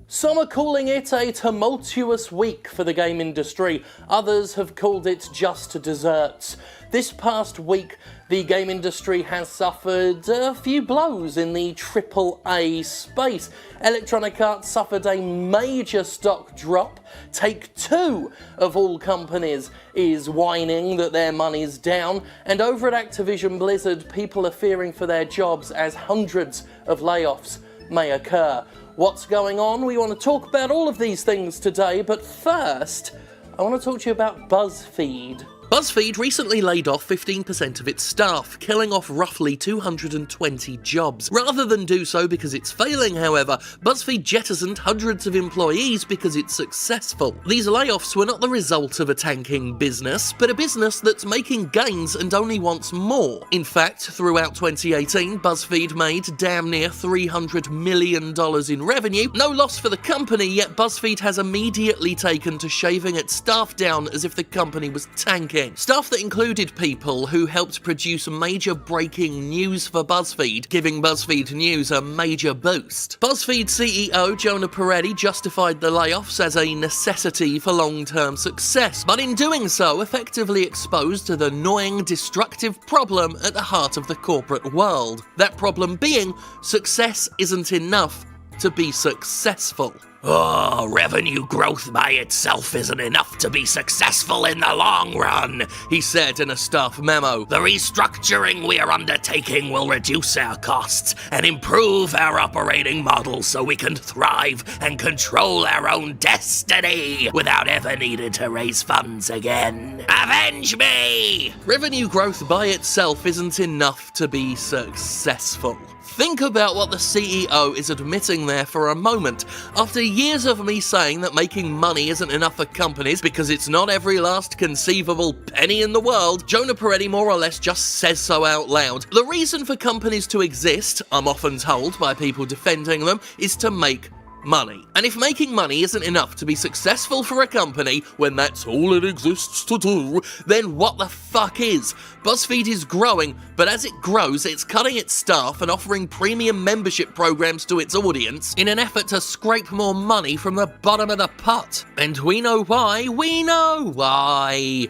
Some are calling it a tumultuous week for the game industry. Others have called it just desserts. This past week, the game industry has suffered a few blows in the AAA space. Electronic Arts suffered a major stock drop. Take-Two, of all companies, is whining that their money's down. And over at Activision Blizzard, people are fearing for their jobs as hundreds of layoffs may occur. What's going on? We want to talk about all of these things today, but first, I want to talk to you about BuzzFeed. BuzzFeed recently laid off 15% of its staff, killing off roughly 220 jobs. Rather than do so because it's failing, however, BuzzFeed jettisoned hundreds of employees because it's successful. These layoffs were not the result of a tanking business, but a business that's making gains and only wants more. In fact, throughout 2018, BuzzFeed made damn near $300 million in revenue. No loss for the company, yet BuzzFeed has immediately taken to shaving its staff down as if the company was tanking. Staff that included people who helped produce major breaking news for BuzzFeed, giving BuzzFeed News a major boost. BuzzFeed CEO Jonah Peretti justified the layoffs as a necessity for long-term success, but in doing so effectively exposed the annoying, destructive problem at the heart of the corporate world. That problem being, success isn't enough to be successful. Oh, revenue growth by itself isn't enough to be successful in the long run, he said in a staff memo. The restructuring we are undertaking will reduce our costs and improve our operating model so we can thrive and control our own destiny without ever needing to raise funds again. Avenge me! Revenue growth by itself isn't enough to be successful. Think about what the CEO is admitting there for a moment. After years of me saying that making money isn't enough for companies because it's not every last conceivable penny in the world, Jonah Peretti more or less just says so out loud. The reason for companies to exist, I'm often told by people defending them, is to make money. And if making money isn't enough to be successful for a company when that's all it exists to do, then what the fuck is? BuzzFeed is growing, but as it grows, it's cutting its staff and offering premium membership programs to its audience in an effort to scrape more money from the bottom of the pot. And we know why.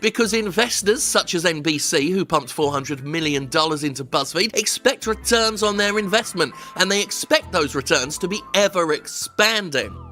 Because investors such as NBC, who pumped $400 million into BuzzFeed, expect returns on their investment, and they expect those returns to be ever expanding.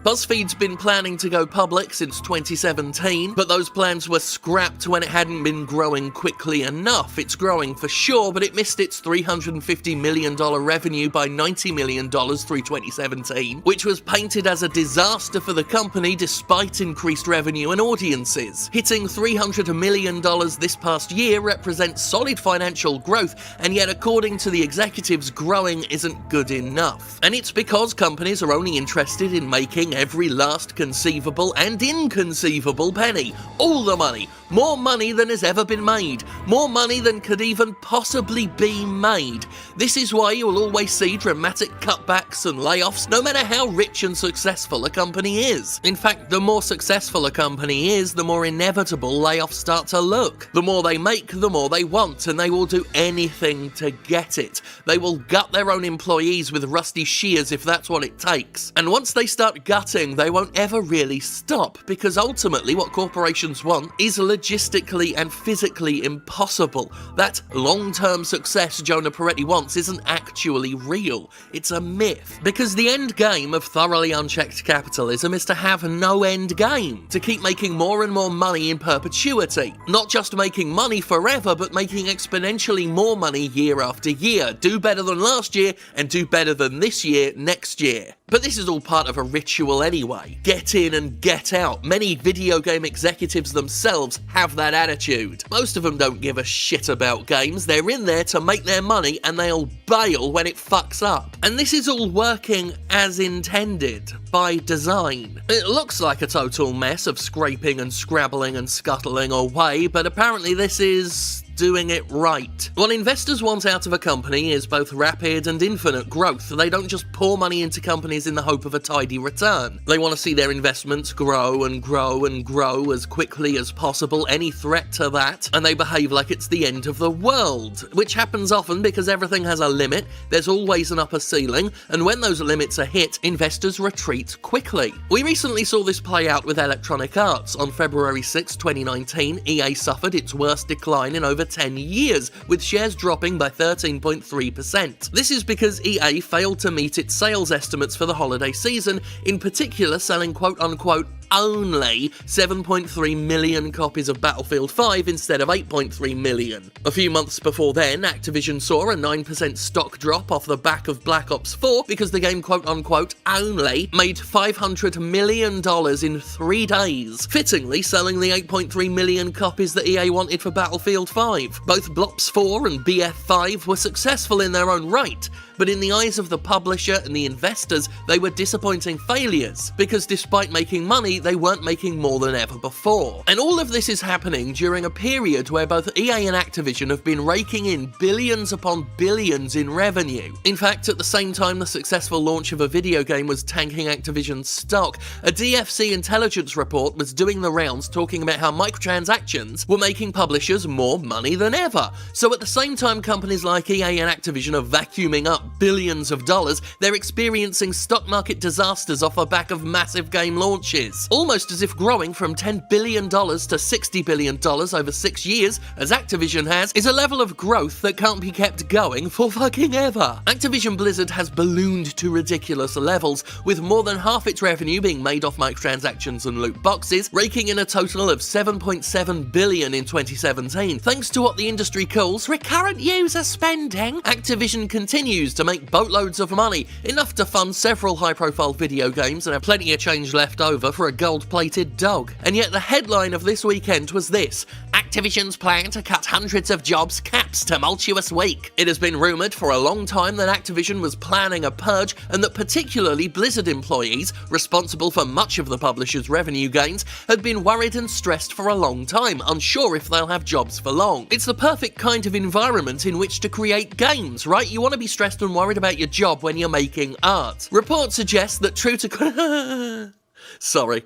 BuzzFeed's been planning to go public since 2017, but those plans were scrapped when it hadn't been growing quickly enough. It's growing for sure, but it missed its $350 million revenue by $90 million through 2017, which was painted as a disaster for the company despite increased revenue and audiences. Hitting $300 million this past year represents solid financial growth, and yet according to the executives, growing isn't good enough. And it's because companies are only interested in making every last conceivable and inconceivable penny. All the money. More money than has ever been made. More money than could even possibly be made. This is why you will always see dramatic cutbacks and layoffs, no matter how rich and successful a company is. In fact, the more successful a company is, the more inevitable layoffs start to look. The more they make, the more they want, and they will do anything to get it. They will gut their own employees with rusty shears if that's what it takes. And once they start gutting, they won't ever really stop, because ultimately what corporations want is logistically and physically impossible. That long-term success Jonah Peretti wants isn't actually real. It's a myth. Because the end game of thoroughly unchecked capitalism is to have no end game, to keep making more and more money in perpetuity. Not just making money forever, but making exponentially more money year after year. Do better than last year, and do better than this year next year. But this is all part of a ritual anyway. Get in and get out. Many video game executives themselves have that attitude. Most of them don't give a shit about games. They're in there to make their money, and they'll bail when it fucks up. And this is all working as intended, by design. It looks like a total mess of scraping and scrabbling and scuttling away, but apparently this is doing it right. What investors want out of a company is both rapid and infinite growth. They don't just pour money into companies in the hope of a tidy return. They want to see their investments grow and grow and grow as quickly as possible, any threat to that, and they behave like it's the end of the world, which happens often because everything has a limit, there's always an upper ceiling, and when those limits are hit, investors retreat quickly. We recently saw this play out with Electronic Arts. On February 6, 2019, EA suffered its worst decline in over 10 years, with shares dropping by 13.3%. This is because EA failed to meet its sales estimates for the holiday season, in particular selling quote-unquote only 7.3 million copies of Battlefield 5 instead of 8.3 million. A few months before then, Activision saw a 9% stock drop off the back of Black Ops 4 because the game quote-unquote only made $500 million in 3 days, fittingly selling the 8.3 million copies that EA wanted for Battlefield 5. Both Blops 4 and BF5 were successful in their own right, but in the eyes of the publisher and the investors, they were disappointing failures, because despite making money, they weren't making more than ever before. And all of this is happening during a period where both EA and Activision have been raking in billions upon billions in revenue. In fact, at the same time the successful launch of a video game was tanking Activision's stock, a DFC intelligence report was doing the rounds talking about how microtransactions were making publishers more money than ever. So at the same time companies like EA and Activision are vacuuming up billions of dollars, they're experiencing stock market disasters off the back of massive game launches. Almost as if growing from $10 billion to $60 billion over 6 years, as Activision has, is a level of growth that can't be kept going for fucking ever. Activision Blizzard has ballooned to ridiculous levels, with more than half its revenue being made off microtransactions and loot boxes, raking in a total of $7.7 billion in 2017. Thanks to what the industry calls recurrent user spending, Activision continues to make boatloads of money, enough to fund several high-profile video games and have plenty of change left over for a gold-plated dog. And yet the headline of this weekend was this: Activision's plan to cut hundreds of jobs caps tumultuous week. It has been rumoured for a long time that Activision was planning a purge, and that particularly Blizzard employees, responsible for much of the publisher's revenue gains, had been worried and stressed for a long time, unsure if they'll have jobs for long. It's the perfect kind of environment in which to create games, right? You want to be stressed and worried about your job when you're making art. Reports suggest that true to... Sorry.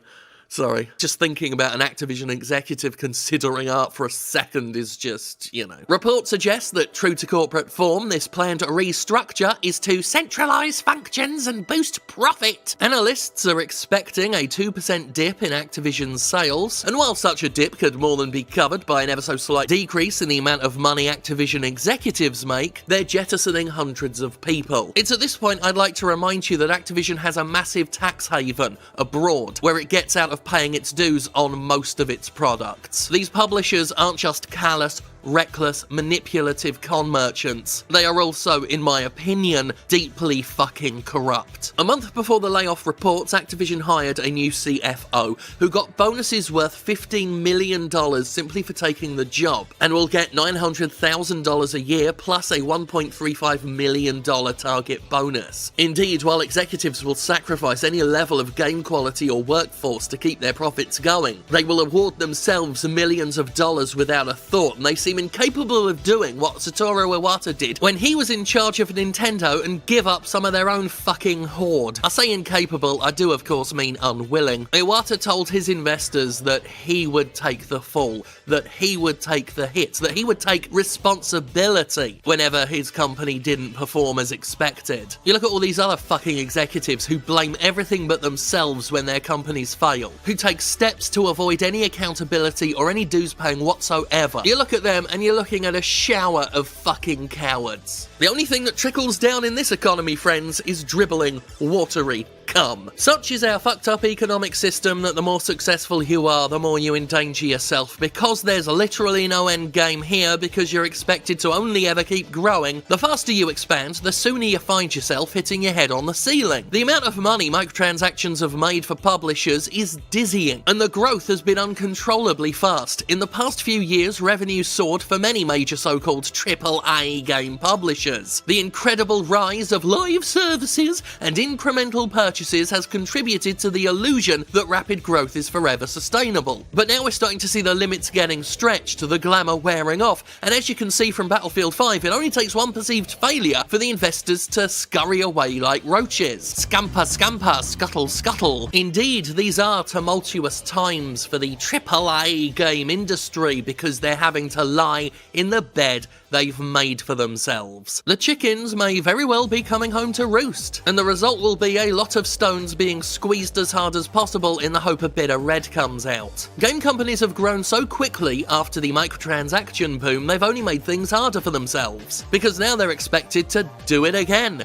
Just thinking about an Activision executive considering art for a second is just, Reports suggest that, true to corporate form, this planned restructure is to centralise functions and boost profit. Analysts are expecting a 2% dip in Activision's sales, and while such a dip could more than be covered by an ever so slight decrease in the amount of money Activision executives make, they're jettisoning hundreds of people. It's at this point I'd like to remind you that Activision has a massive tax haven abroad, where it gets out of paying its dues on most of its products. These publishers aren't just callous, reckless, manipulative con merchants. They are also, in my opinion, deeply fucking corrupt. A month before the layoff reports, Activision hired a new CFO, who got bonuses worth $15 million simply for taking the job, and will get $900,000 a year plus a $1.35 million target bonus. Indeed, while executives will sacrifice any level of game quality or workforce to keep their profits going, they will award themselves millions of dollars without a thought, and they seem incapable of doing what Satoru Iwata did when he was in charge of Nintendo and give up some of their own fucking hoard. I say incapable, I do of course mean unwilling. Iwata told his investors that he would take the fall, that he would take the hits, that he would take responsibility whenever his company didn't perform as expected. You look at all these other fucking executives who blame everything but themselves when their companies fail, who take steps to avoid any accountability or any dues paying whatsoever. You look at them and you're looking at a shower of fucking cowards. The only thing that trickles down in this economy, friends, is dribbling, watery cum. Such is our fucked up economic system that the more successful you are, the more you endanger yourself, because there's literally no end game here, because you're expected to only ever keep growing. The faster you expand, the sooner you find yourself hitting your head on the ceiling. The amount of money microtransactions have made for publishers is dizzying, and the growth has been uncontrollably fast. In the past few years, revenue soared for many major so-called AAA game publishers. The incredible rise of live services and incremental purchases purchases has contributed to the illusion that rapid growth is forever sustainable. But now we're starting to see the limits getting stretched, the glamour wearing off, and as you can see from Battlefield 5, it only takes one perceived failure for the investors to scurry away like roaches. Scamper, scamper, scuttle, scuttle. Indeed, these are tumultuous times for the AAA game industry because they're having to lie in the bed they've made for themselves. The chickens may very well be coming home to roost, and the result will be a lot of stones being squeezed as hard as possible in the hope a bit of red comes out. Game companies have grown so quickly after the microtransaction boom, they've only made things harder for themselves, because now they're expected to do it again,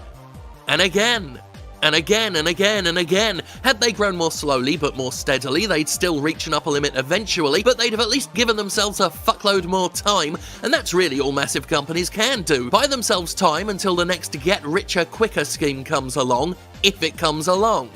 and again, and again, and again, and again. Had they grown more slowly but more steadily, they'd still reach an upper limit eventually, but they'd have at least given themselves a fuckload more time, and that's really all massive companies can do. Buy themselves time until the next get richer quicker scheme comes along, if it comes along.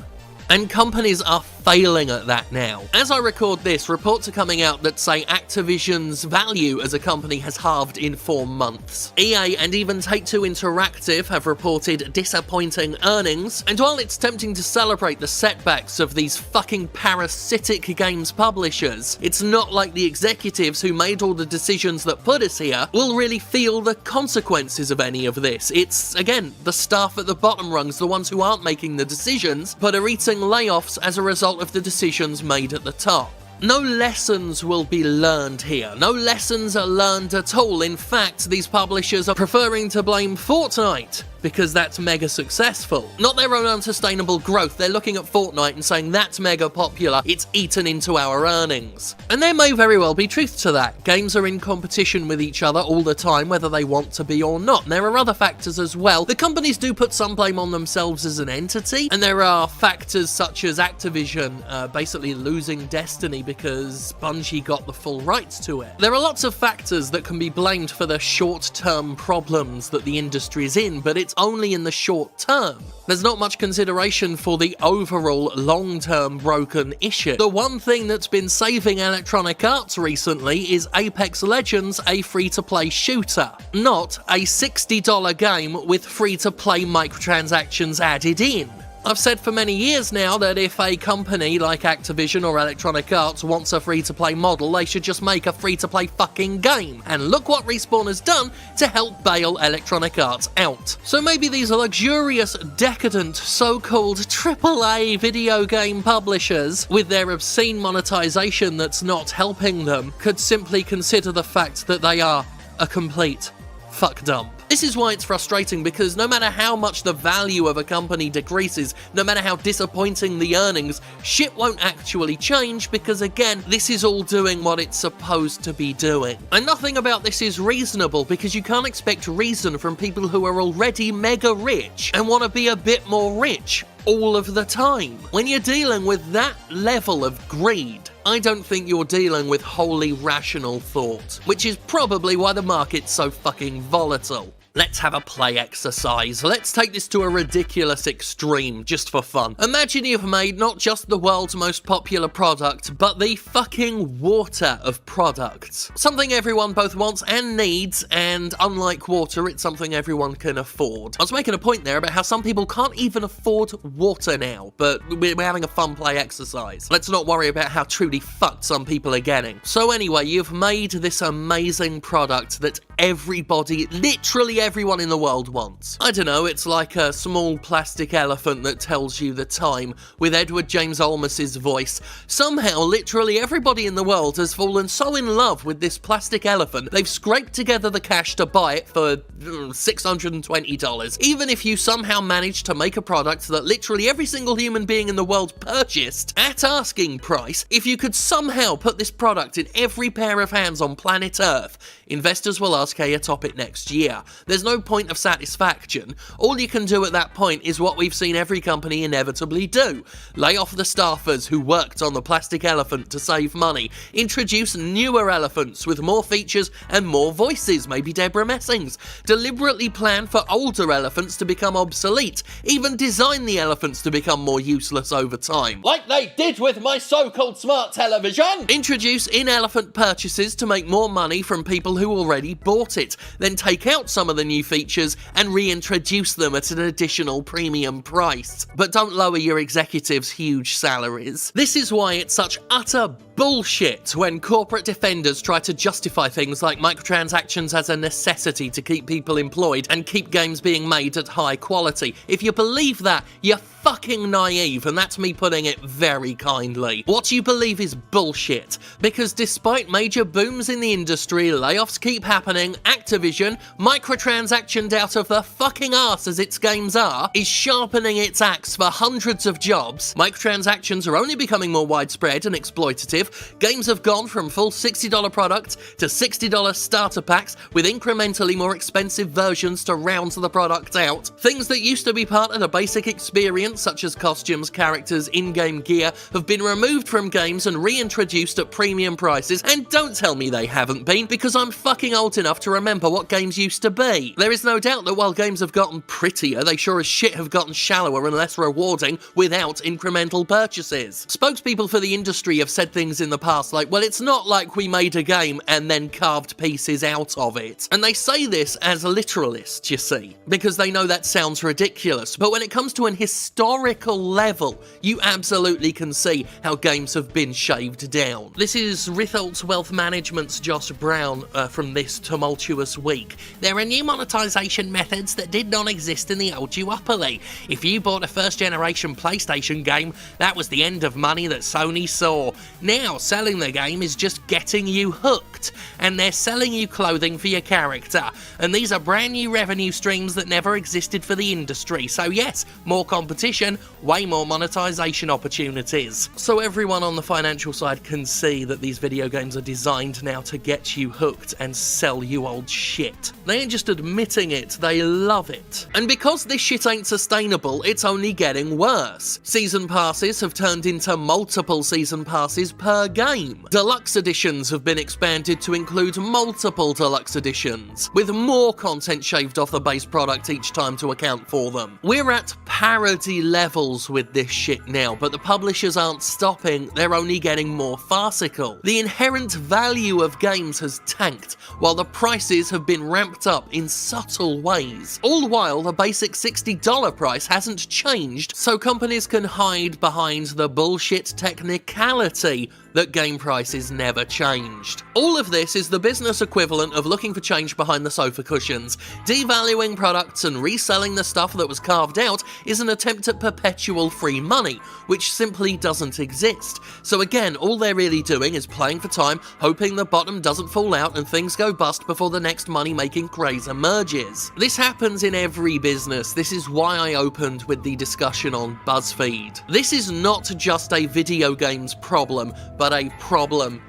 And companies are failing at that now. As I record this, reports are coming out that say Activision's value as a company has halved in 4 months. EA and even Take-Two Interactive have reported disappointing earnings, and while it's tempting to celebrate the setbacks of these fucking parasitic games publishers, it's not like the executives who made all the decisions that put us here will really feel the consequences of any of this. It's, again, the staff at the bottom rungs, the ones who aren't making the decisions, but are eating layoffs as a result of the decisions made at the top. No lessons will be learned here. No lessons are learned at all. In fact, these publishers are preferring to blame Fortnite because that's mega successful. Not their own unsustainable growth. They're looking at Fortnite and saying that's mega popular, it's eaten into our earnings. And there may very well be truth to that. Games are in competition with each other all the time, whether they want to be or not. And there are other factors as well. The companies do put some blame on themselves as an entity, and there are factors such as Activision basically losing Destiny because Bungie got the full rights to it. There are lots of factors that can be blamed for the short-term problems that the industry is in, but it's only in the short term. There's not much consideration for the overall long-term broken issue. The one thing that's been saving Electronic Arts recently is Apex Legends, a free-to-play shooter, not a $60 game with free-to-play microtransactions added in. I've said for many years now that if a company like Activision or Electronic Arts wants a free-to-play model, they should just make a free-to-play fucking game. And look what Respawn has done to help bail Electronic Arts out. So maybe these luxurious, decadent, so-called AAA video game publishers, with their obscene monetization that's not helping them, could simply consider the fact that they are a complete fuck dump. This is why it's frustrating, because no matter how much the value of a company decreases, no matter how disappointing the earnings, shit won't actually change because, again, this is all doing what it's supposed to be doing. And nothing about this is reasonable, because you can't expect reason from people who are already mega rich and want to be a bit more rich all of the time. When you're dealing with that level of greed, I don't think you're dealing with wholly rational thought, which is probably why the market's so fucking volatile. Let's have a play exercise. Let's take this to a ridiculous extreme, just for fun. Imagine you've made not just the world's most popular product, but the fucking water of products. Something everyone both wants and needs, and unlike water, it's something everyone can afford. I was making a point there about how some people can't even afford water now, but we're having a fun play exercise. Let's not worry about how truly fucked some people are getting. So anyway, you've made this amazing product that everybody, literally everyone in the world wants. I don't know, it's like a small plastic elephant that tells you the time with Edward James Olmos's voice. Somehow, literally everybody in the world has fallen so in love with this plastic elephant, they've scraped together the cash to buy it for $620. Even if you somehow managed to make a product that literally every single human being in the world purchased at asking price, if you could somehow put this product in every pair of hands on planet Earth, investors will ask how you top it next year. There's no point of satisfaction. All you can do at that point is what we've seen every company inevitably do. Lay off the staffers who worked on the plastic elephant to save money. Introduce newer elephants with more features and more voices, maybe Deborah Messing's. Deliberately plan for older elephants to become obsolete. Even design the elephants to become more useless over time. Like they did with my so-called smart television! Introduce in-elephant purchases to make more money from people people who already bought it, then take out some of the new features and reintroduce them at an additional premium price. But don't lower your executives' huge salaries. This is why it's such utter bullshit when corporate defenders try to justify things like microtransactions as a necessity to keep people employed and keep games being made at high quality. If you believe that, you're fucking naive, and that's me putting it very kindly. What you believe is bullshit, because despite major booms in the industry, layoffs keep happening, Activision, microtransactioned out of the fucking arse as its games are, is sharpening its axe for hundreds of jobs. Microtransactions are only becoming more widespread and exploitative. Games have gone from full $60 products to $60 starter packs with incrementally more expensive versions to round the product out. Things that used to be part of the basic experience, such as costumes, characters, in-game gear, have been removed from games and reintroduced at premium prices, and don't tell me they haven't been, because I'm fucking old enough to remember what games used to be. There is no doubt that while games have gotten prettier, they sure as shit have gotten shallower and less rewarding without incremental purchases. Spokespeople for the industry have said things in the past like, well, it's not like we made a game and then carved pieces out of it. And they say this as literalists, you see, because they know that sounds ridiculous, but when it comes to an historical level, you absolutely can see how games have been shaved down. This is Ritholtz Wealth Management's Josh Brown from this tumultuous week. There are new monetization methods that did not exist in the old duopoly. If you bought a first-generation PlayStation game, that was the end of money that Sony saw. Now, selling the game is just getting you hooked, and they're selling you clothing for your character, and these are brand new revenue streams that never existed for the industry. So yes, more competition, way more monetization opportunities. So everyone on the financial side can see that these video games are designed now to get you hooked and sell you old shit. They ain't just admitting it, they love it. And because this shit ain't sustainable, it's only getting worse. Season passes have turned into multiple season passes per game. Deluxe editions have been expanded to include multiple deluxe editions, with more content shaved off the base product each time to account for them. We're at parody levels with this shit now, but the publishers aren't stopping, they're only getting more farcical. The inherent value of games has tanked, while the prices have been ramped up in subtle ways. All while the basic $60 price hasn't changed, so companies can hide behind the bullshit technicality that game prices never changed. All of this is the business equivalent of looking for change behind the sofa cushions. Devaluing products and reselling the stuff that was carved out is an attempt at perpetual free money, which simply doesn't exist. So again, all they're really doing is playing for time, hoping the bottom doesn't fall out and things go bust before the next money-making craze emerges. This happens in every business. This is why I opened with the discussion on BuzzFeed. This is not just a video games problem, but a problem.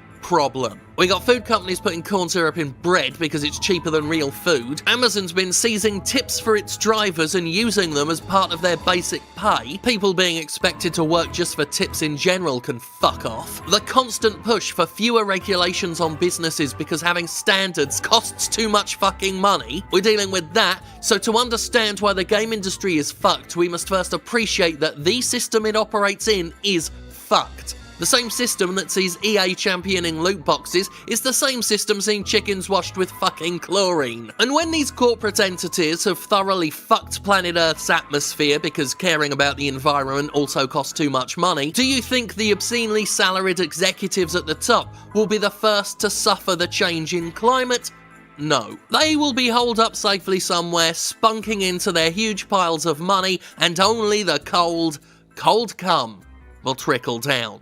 We got food companies putting corn syrup in bread because it's cheaper than real food. Amazon's been seizing tips for its drivers and using them as part of their basic pay. People being expected to work just for tips in general can fuck off. The constant push for fewer regulations on businesses because having standards costs too much fucking money. We're dealing with that, so to understand why the game industry is fucked, we must first appreciate that the system it operates in is fucked. The same system that sees EA championing loot boxes is the same system seeing chickens washed with fucking chlorine. And when these corporate entities have thoroughly fucked planet Earth's atmosphere because caring about the environment also costs too much money, do you think the obscenely salaried executives at the top will be the first to suffer the change in climate? No. They will be holed up safely somewhere, spunking into their huge piles of money, and only the cold cum will trickle down.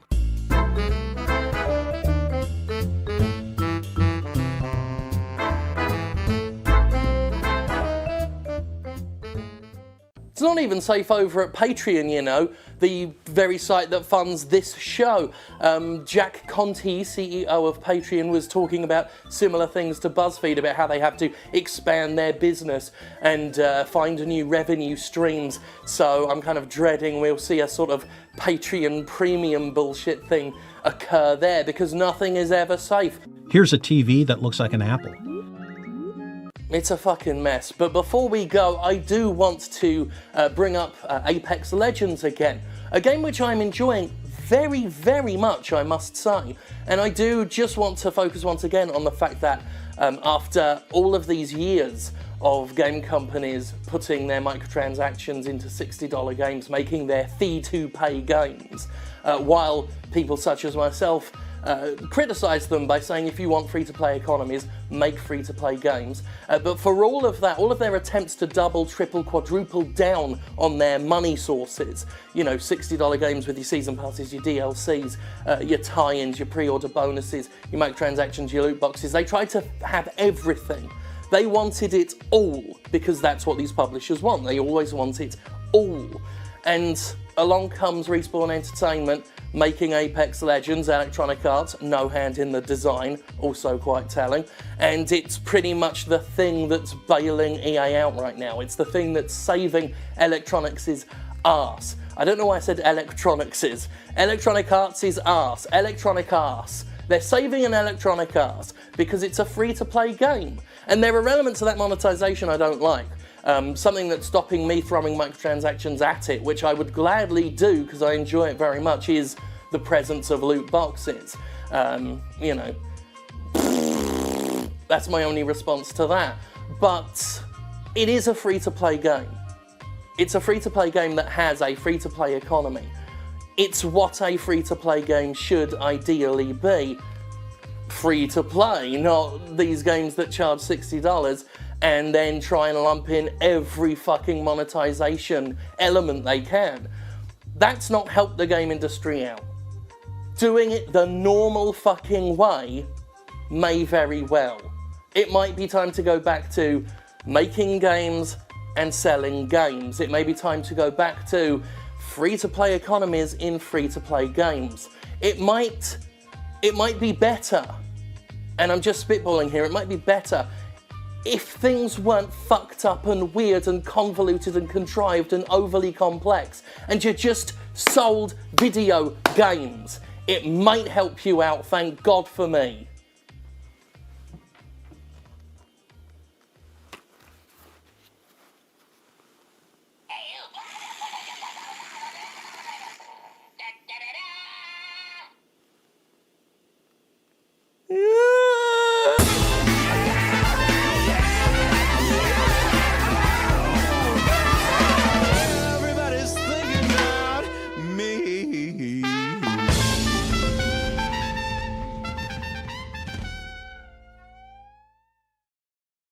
It's not even safe over at Patreon, you know, the very site that funds this show. Jack Conte, CEO of Patreon, was talking about similar things to BuzzFeed, about how they have to expand their business and find new revenue streams. So I'm kind of dreading we'll see a sort of Patreon premium bullshit thing occur there, because nothing is ever safe. Here's a TV that looks like an apple. It's a fucking mess. But before we go, I do want to bring up Apex Legends again. A game which I'm enjoying very, very much, I must say. And I do just want to focus once again on the fact that after all of these years of game companies putting their microtransactions into $60 games, making their fee-to-pay games, while people such as myself criticise them by saying if you want free-to-play economies, make free-to-play games. But for all of that, all of their attempts to double, triple, quadruple down on their money sources, you know, $60 games with your season passes, your DLCs, your tie-ins, your pre-order bonuses, your microtransactions, your loot boxes, they tried to have everything. They wanted it all, because that's what these publishers want. They always want it all. And along comes Respawn Entertainment, making Apex Legends, Electronic Arts, no hand in the design, also quite telling. And it's pretty much the thing that's bailing EA out right now. It's the thing that's saving Electronics' arse. I don't know why I said Electronics'. Electronic Arts' arse. Electronic arse. They're saving an Electronic arse because it's a free-to-play game. And there are elements of that monetization I don't like. Something that's stopping me throwing microtransactions at it, which I would gladly do because I enjoy it very much, is the presence of loot boxes. You know, that's my only response to that. But it is a free-to-play game. It's a free-to-play game that has a free-to-play economy. It's what a free-to-play game should ideally be. Free-to-play, not these games that charge $60 and then try and lump in every fucking monetization element they can. That's not helped the game industry out. Doing it the normal fucking way may very well. It might be time to go back to making games and selling games. It may be time to go back to free-to-play economies in free-to-play games. It might be better, and I'm just spitballing here, it might be better if things weren't fucked up and weird and convoluted and contrived and overly complex, and you just sold video games. It might help you out, thank God for me.